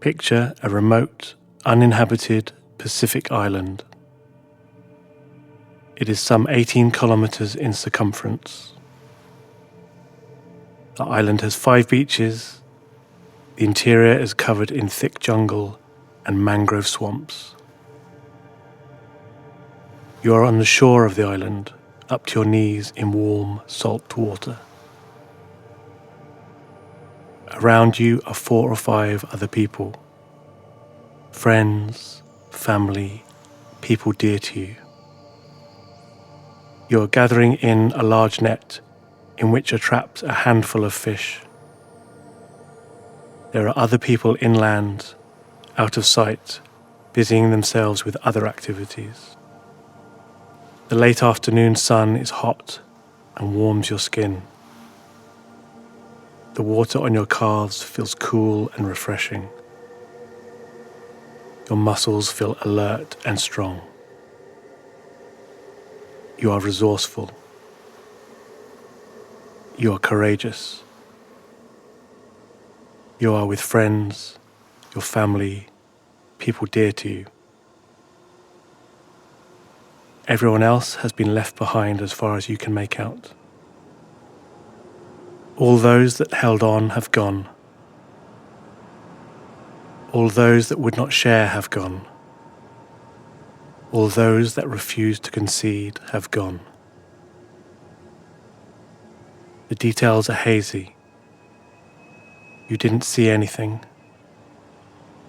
Picture a remote, uninhabited Pacific island. It is some 18 kilometers in circumference. The island has 5 beaches. The interior is covered in thick jungle and mangrove swamps. You are on the shore of the island, up to your knees in warm, salt water. Around you are 4 or 5 other people. Friends, family, people dear to you. You are gathering in a large net in which are trapped a handful of fish. There are other people inland, out of sight, busying themselves with other activities. The late afternoon sun is hot and warms your skin. The water on your calves feels cool and refreshing. Your muscles feel alert and strong. You are resourceful. You are courageous. You are with friends, your family, people dear to you. Everyone else has been left behind as far as you can make out. All those that held on have gone. All those that would not share have gone. All those that refused to concede have gone. The details are hazy. You didn't see anything.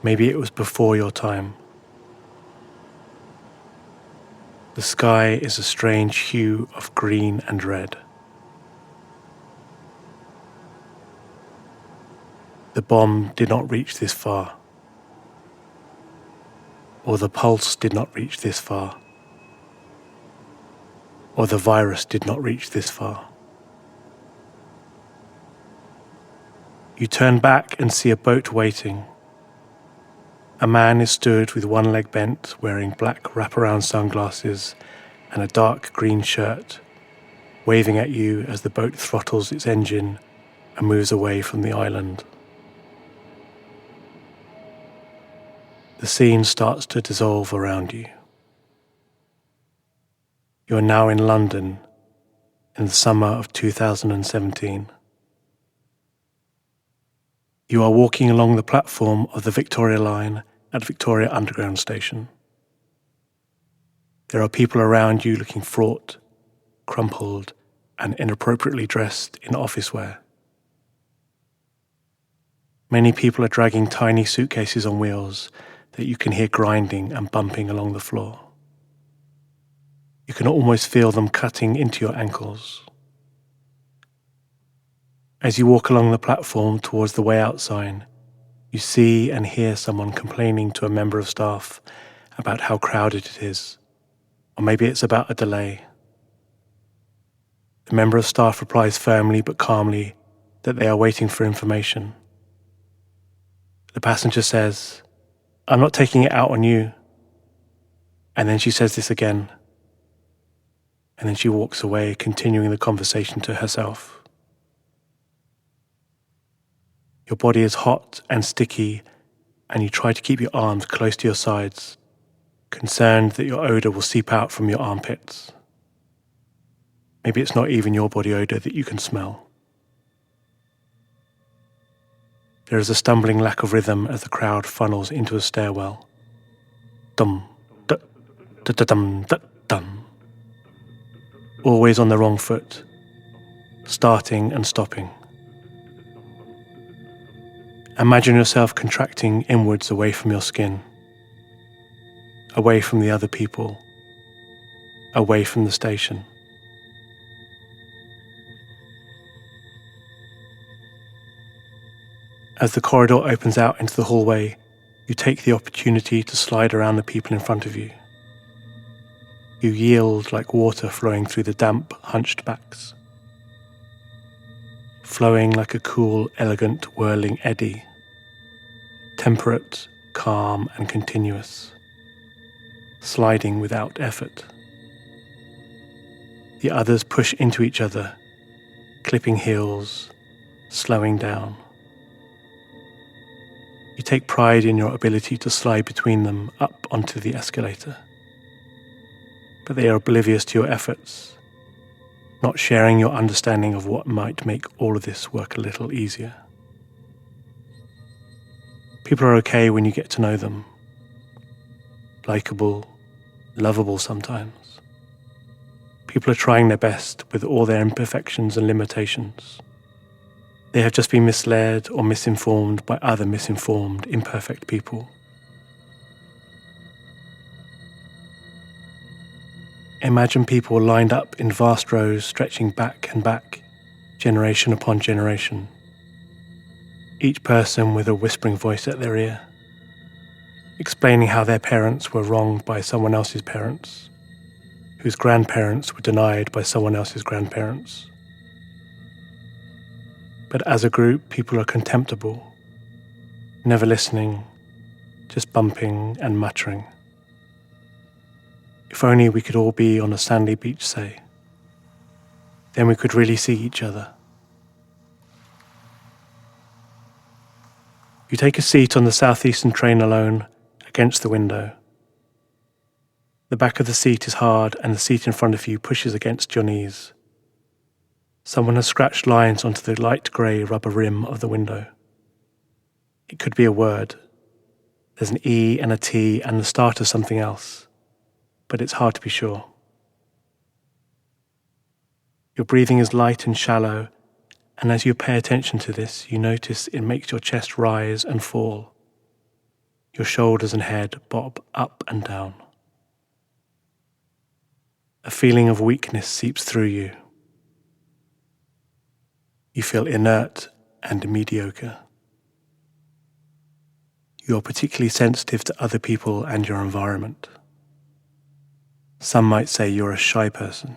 Maybe it was before your time. The sky is a strange hue of green and red. The bomb did not reach this far, or the pulse did not reach this far, or the virus did not reach this far. You turn back and see a boat waiting. A man is stood with one leg bent, wearing black wraparound sunglasses and a dark green shirt, waving at you as the boat throttles its engine and moves away from the island. The scene starts to dissolve around you. You are now in London in the summer of 2017. You are walking along the platform of the Victoria Line at Victoria Underground Station. There are people around you looking fraught, crumpled, and inappropriately dressed in office wear. Many people are dragging tiny suitcases on wheels that you can hear grinding and bumping along the floor. You can almost feel them cutting into your ankles. As you walk along the platform towards the way out sign, you see and hear someone complaining to a member of staff about how crowded it is, or maybe it's about a delay. The member of staff replies firmly but calmly that they are waiting for information. The passenger says, "I'm not taking it out on you." And then she says this again. And then she walks away, continuing the conversation to herself. Your body is hot and sticky, and you try to keep your arms close to your sides, concerned that your odor will seep out from your armpits. Maybe it's not even your body odor that you can smell. There is a stumbling lack of rhythm as the crowd funnels into a stairwell. Dum, da, da, da, dum, da, dum. Always on the wrong foot, starting and stopping. Imagine yourself contracting inwards away from your skin, away from the other people, away from the station. As the corridor opens out into the hallway, you take the opportunity to slide around the people in front of you. You yield like water flowing through the damp, hunched backs, flowing like a cool, elegant, whirling eddy, temperate, calm, and continuous, sliding without effort. The others push into each other, clipping heels, slowing down. You take pride in your ability to slide between them up onto the escalator. But they are oblivious to your efforts, not sharing your understanding of what might make all of this work a little easier. People are okay when you get to know them. Likeable, lovable sometimes. People are trying their best with all their imperfections and limitations. They have just been misled or misinformed by other misinformed, imperfect people. Imagine people lined up in vast rows stretching back and back, generation upon generation. Each person with a whispering voice at their ear, explaining how their parents were wronged by someone else's parents, whose grandparents were denied by someone else's grandparents. But as a group, people are contemptible, never listening, just bumping and muttering. If only we could all be on a sandy beach, say. Then we could really see each other. You take a seat on the southeastern train alone, against the window. The back of the seat is hard and the seat in front of you pushes against your knees. Someone has scratched lines onto the light grey rubber rim of the window. It could be a word. There's an E and a T and the start of something else, but it's hard to be sure. Your breathing is light and shallow, and as you pay attention to this, you notice it makes your chest rise and fall. Your shoulders and head bob up and down. A feeling of weakness seeps through you. You feel inert and mediocre. You are particularly sensitive to other people and your environment. Some might say you're a shy person.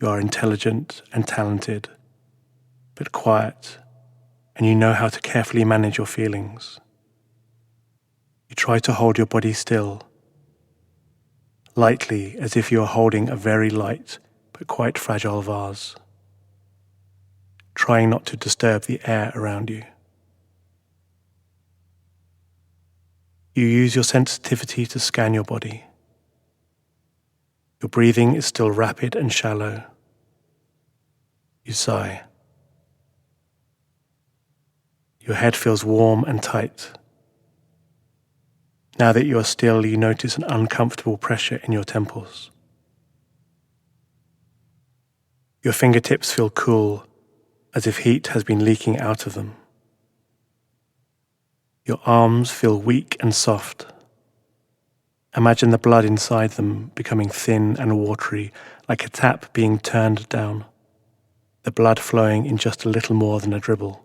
You are intelligent and talented, but quiet, and you know how to carefully manage your feelings. You try to hold your body still, lightly as if you are holding a very light but quite fragile vase, trying not to disturb the air around you. You use your sensitivity to scan your body. Your breathing is still rapid and shallow. You sigh. Your head feels warm and tight. Now that you are still, you notice an uncomfortable pressure in your temples. Your fingertips feel cool, as if heat has been leaking out of them. Your arms feel weak and soft. Imagine the blood inside them becoming thin and watery, like a tap being turned down, the blood flowing in just a little more than a dribble.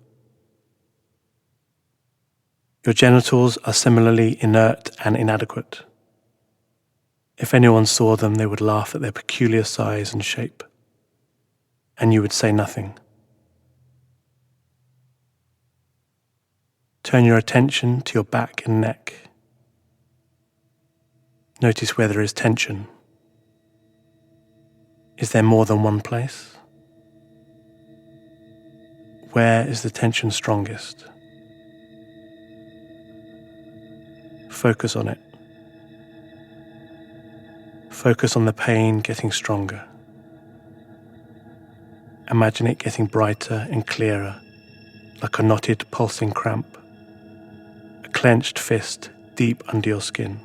Your genitals are similarly inert and inadequate. If anyone saw them, they would laugh at their peculiar size and shape, and you would say nothing. Turn your attention to your back and neck. Notice where there is tension. Is there more than one place? Where is the tension strongest? Focus on it. Focus on the pain getting stronger. Imagine it getting brighter and clearer, like a knotted, pulsing cramp, a clenched fist deep under your skin.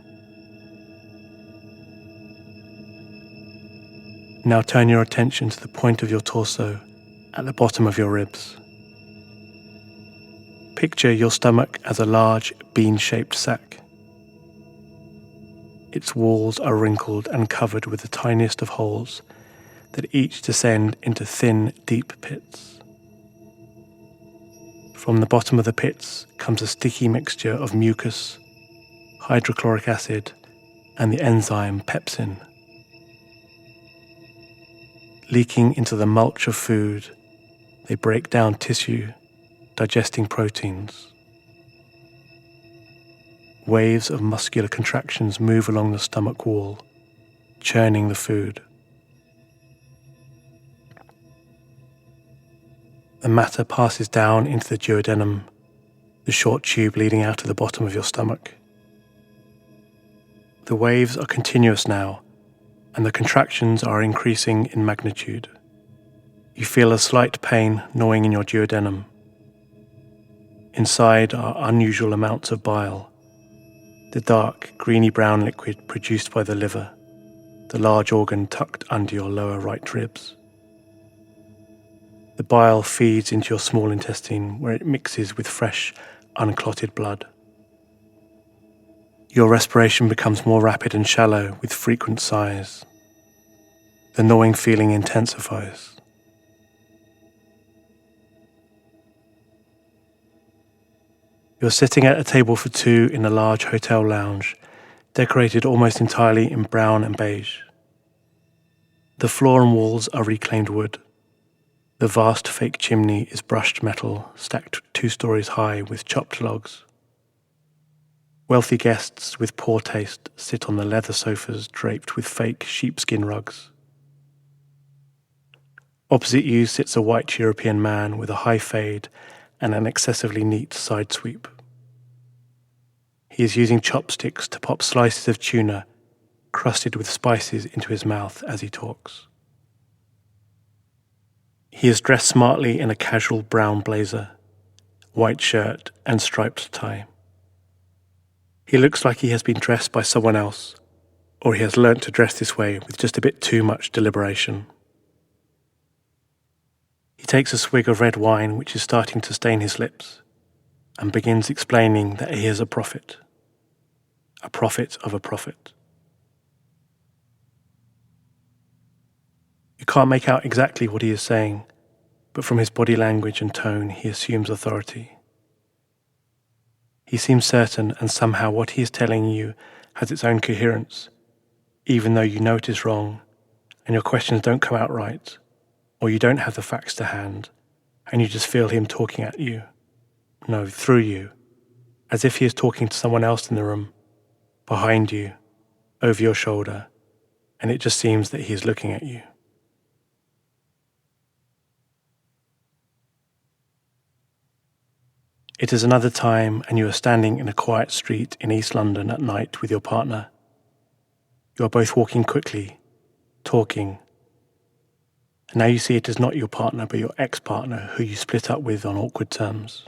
Now turn your attention to the point of your torso at the bottom of your ribs. Picture your stomach as a large, bean-shaped sack. Its walls are wrinkled and covered with the tiniest of holes that each descend into thin, deep pits. From the bottom of the pits comes a sticky mixture of mucus, hydrochloric acid, and the enzyme pepsin. Leaking into the mulch of food, they break down tissue, digesting proteins. Waves of muscular contractions move along the stomach wall, churning the food. The matter passes down into the duodenum, the short tube leading out of the bottom of your stomach. The waves are continuous now, and the contractions are increasing in magnitude. You feel a slight pain gnawing in your duodenum. Inside are unusual amounts of bile, the dark, greeny-brown liquid produced by the liver, the large organ tucked under your lower right ribs. The bile feeds into your small intestine where it mixes with fresh, unclotted blood. Your respiration becomes more rapid and shallow with frequent sighs. The gnawing feeling intensifies. You're sitting at a table for two in a large hotel lounge, decorated almost entirely in brown and beige. The floor and walls are reclaimed wood. The vast fake chimney is brushed metal, stacked 2 stories high with chopped logs. Wealthy guests with poor taste sit on the leather sofas draped with fake sheepskin rugs. Opposite you sits a white European man with a high fade and an excessively neat side sweep. He is using chopsticks to pop slices of tuna crusted with spices into his mouth as he talks. He is dressed smartly in a casual brown blazer, white shirt and striped tie. He looks like he has been dressed by someone else, or he has learnt to dress this way with just a bit too much deliberation. He takes a swig of red wine which is starting to stain his lips, and begins explaining that he is a prophet of a prophet. You can't make out exactly what he is saying, but from his body language and tone he assumes authority. He seems certain, and somehow what he is telling you has its own coherence, even though you know it is wrong, and your questions don't come out right, or you don't have the facts to hand, and you just feel him talking at you. No, through you, as if he is talking to someone else in the room, behind you, over your shoulder, and it just seems that he is looking at you. It is another time, and you are standing in a quiet street in East London at night with your partner. You are both walking quickly, talking, and now you see it is not your partner but your ex-partner who you split up with on awkward terms,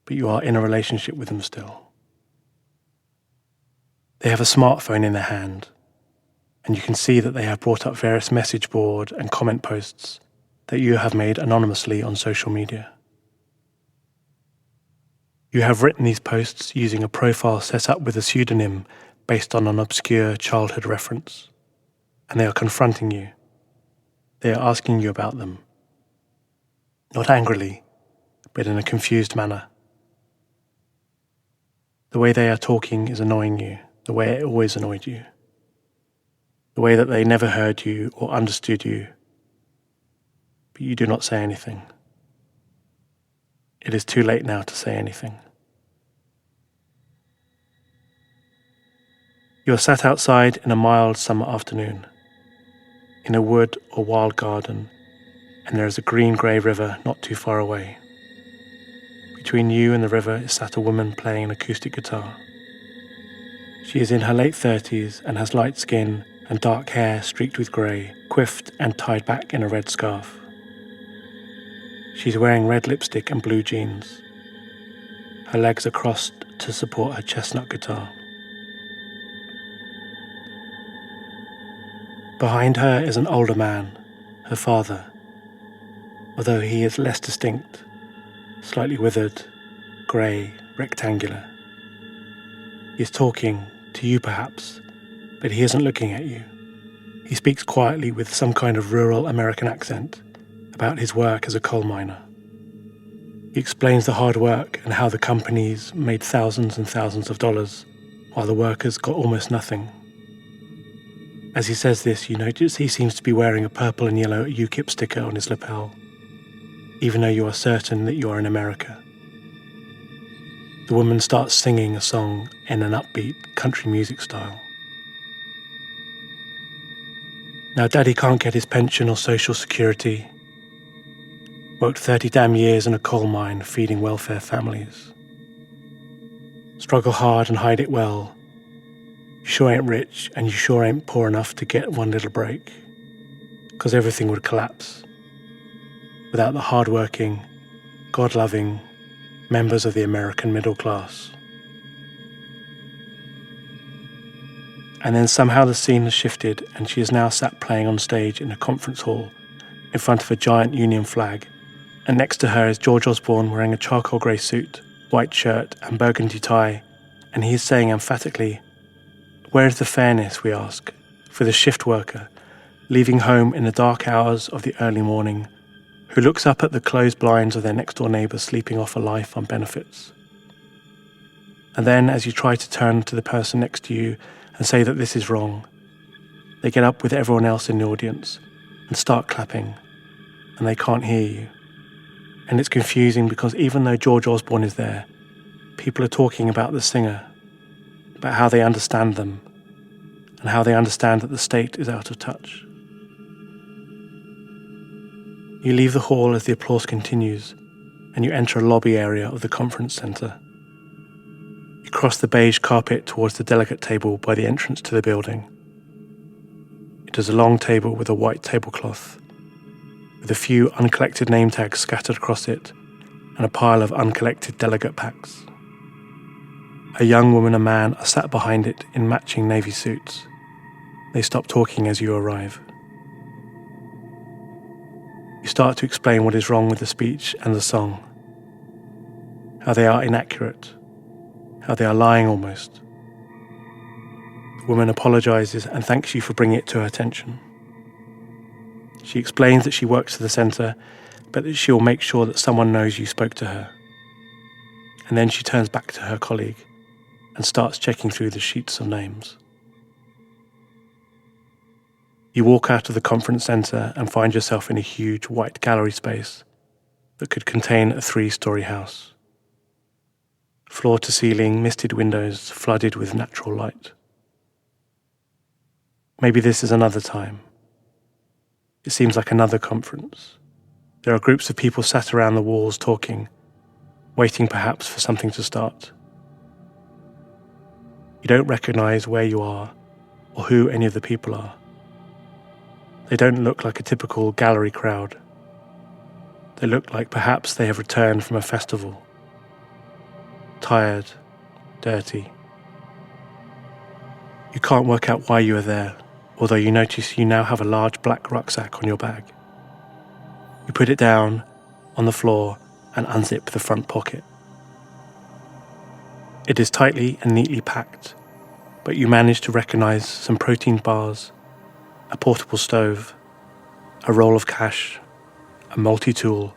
but you are in a relationship with them still. They have a smartphone in their hand, and you can see that they have brought up various message board and comment posts that you have made anonymously on social media. You have written these posts using a profile set up with a pseudonym based on an obscure childhood reference, and they are confronting you. They are asking you about them. Not angrily, but in a confused manner. The way they are talking is annoying you, the way it always annoyed you. The way that they never heard you or understood you, but you do not say anything. It is too late now to say anything. You are sat outside in a mild summer afternoon, in a wood or wild garden, and there is a green-grey river not too far away. Between you and the river is sat a woman playing an acoustic guitar. She is in her late 30s and has light skin and dark hair streaked with grey, coiffed and tied back in a red scarf. She is wearing red lipstick and blue jeans. Her legs are crossed to support her chestnut guitar. Behind her is an older man, her father, although he is less distinct, slightly withered, grey, rectangular. He is talking, to you perhaps, but he isn't looking at you. He speaks quietly with some kind of rural American accent about his work as a coal miner. He explains the hard work and how the companies made thousands and thousands of dollars while the workers got almost nothing. As he says this, you notice he seems to be wearing a purple and yellow UKIP sticker on his lapel, even though you are certain that you are in America. The woman starts singing a song in an upbeat country music style. Now Daddy can't get his pension or social security. Worked 30 damn years in a coal mine feeding welfare families. Struggle hard and hide it well. You sure ain't rich and you sure ain't poor enough to get one little break, 'cause everything would collapse without the hard-working, God-loving members of the American middle class. And then somehow the scene has shifted and she is now sat playing on stage in a conference hall in front of a giant Union flag, and next to her is George Osborne wearing a charcoal grey suit, white shirt and burgundy tie, and he is saying emphatically, "Where is the fairness, we ask, for the shift worker, leaving home in the dark hours of the early morning, who looks up at the closed blinds of their next-door neighbour sleeping off a life on benefits?" And then, as you try to turn to the person next to you and say that this is wrong, they get up with everyone else in the audience and start clapping, and they can't hear you. And it's confusing because even though George Osborne is there, people are talking about the singer, about how they understand them, and how they understand that the state is out of touch. You leave the hall as the applause continues, and you enter a lobby area of the conference centre. You cross the beige carpet towards the delegate table by the entrance to the building. It is a long table with a white tablecloth, with a few uncollected name tags scattered across it, and a pile of uncollected delegate packs. A young woman and man are sat behind it in matching navy suits. They stop talking as you arrive. You start to explain what is wrong with the speech and the song, how they are inaccurate, how they are lying almost. The woman apologises and thanks you for bringing it to her attention. She explains that she works for the centre, but that she will make sure that someone knows you spoke to her. And then she turns back to her colleague and starts checking through the sheets of names. You walk out of the conference centre and find yourself in a huge white gallery space that could contain a 3-story house. Floor to ceiling, misted windows flooded with natural light. Maybe this is another time. It seems like another conference. There are groups of people sat around the walls talking, waiting perhaps for something to start. You don't recognise where you are or who any of the people are. They don't look like a typical gallery crowd. They look like perhaps they have returned from a festival. Tired, dirty. You can't work out why you are there, although you notice you now have a large black rucksack on your bag. You put it down on the floor and unzip the front pocket. It is tightly and neatly packed, but you manage to recognise some protein bars, a portable stove, a roll of cash, a multi-tool,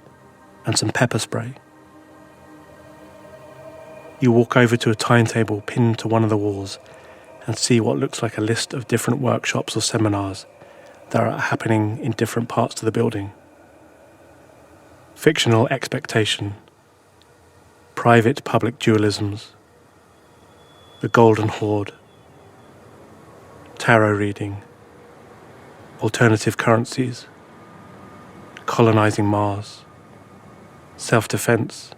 and some pepper spray. You walk over to a timetable pinned to one of the walls and see what looks like a list of different workshops or seminars that are happening in different parts of the building. Fictional expectation, private public dualisms, the golden horde, tarot reading, alternative currencies, colonizing Mars, self-defense,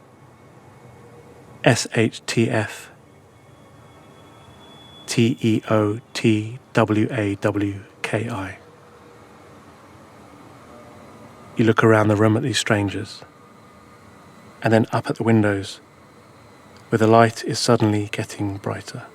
SHTF, TEOTWAWKI. You look around the room at these strangers, and then up at the windows, where the light is suddenly getting brighter.